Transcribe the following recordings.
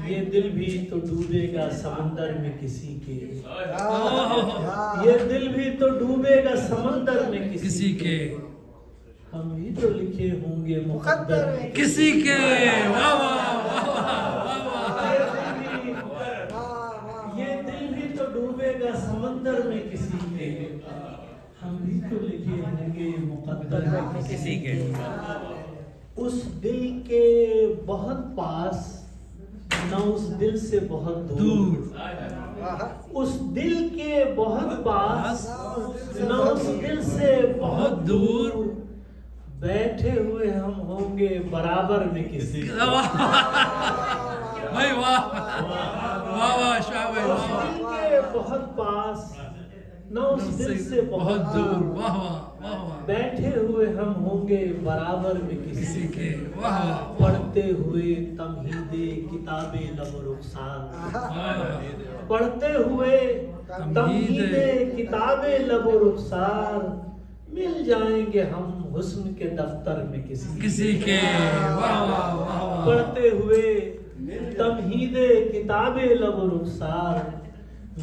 یہ دل بھی تو ڈوبے گا سمندر میں کسی کے، یہ دل بھی تو ڈوبے گا سمندر میں کسی کے، ہم ہی تو لکھے ہوں گے مقدر میں کسی کے۔ واہ واہ واہ واہ۔ یہ دل بھی تو ڈوبے گا سمندر میں کسی کے، ہم بھی تو لکھے ہوں گے مقدر میں کسی کے۔ اس دل کے بہت پاس نہ اس دل سے بہت دور، اس دل کے بہت پاس نہ اس دل سے بہت دور، بیٹھے ہوئے ہم ہوں گے برابر میں کسی کے۔ بھائی واہ واہ واہ شاہ بھائی اس واہ۔ دل کے بہت پاس نہ اس دل سے بہت دور، واہ واہ واہ واہ۔ بیٹھے ہوئے ہم ہوں گے برابر میں کسی کے، واہ واہ۔ پڑھتے ہوئے تمہید کتاب لب و رخسار، پڑھتے ہوئے تمہید کتاب لب و رخسار، مل جائیں گے ہم حسن کے دفتر میں کسی کے۔ واہ واہ واہ واہ۔ پڑھتے ہوئے تمہید کتاب لب و رخسار،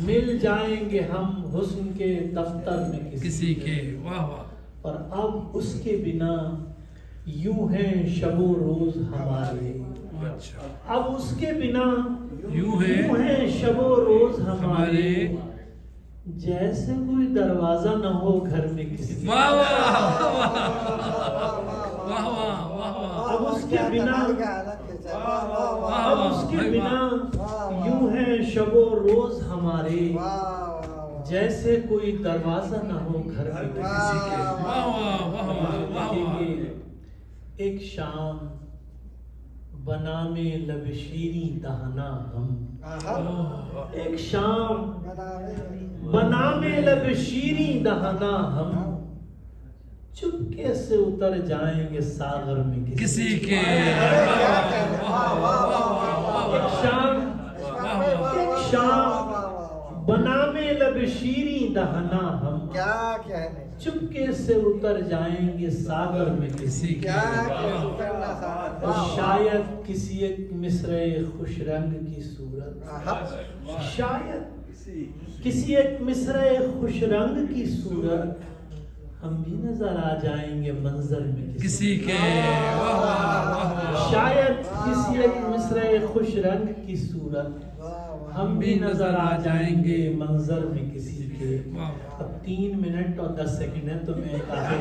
مل جائیں گے ہم حسن کے دفتر میں کسی کے۔ واہ واہ۔ اور اب اس کے بنا یوں ہیں شب و روز ہمارے، اچھا۔ اب اس کے بنا یوں ہیں شب و روز ہمارے، ہمارے، جیسے کوئی دروازہ نہ ہو گھر میں کسی۔ واہ واہ واہ واہ واہ۔ اب اس کے بنا اب اس کے بنا یوں ہیں شب و روز ہمارے، جیسے کوئی دروازہ نہ ہو گھر میں کسی کے۔ واہ واہ واہ واہ واہ۔ ایک شام بنام لب شیریں دہنا ہم، ایک شام بنام لب شیریں دہنا ہم، چپکے سے اتر جائیں گے ساغر میں کسی کے۔ ایک شام بنام لب شیریں دہنا ہم، چپکے سے اتر جائیں گے ساغر میں کسی کے، اور شاید کسی ایک مصرع خوش رنگ کی صورت، شاید کسی ایک مصرع خوش رنگ کی صورت، ہم بھی نظر آ جائیں گے منظر میں کسی کے۔ شاید کسی ایک مصرع خوش رنگ کی صورت، ہم بھی نظر آ جائیں گے منظر میں کسی کے۔ اب 3 منٹ اور 10 سیکنڈ ہے تو میں کافی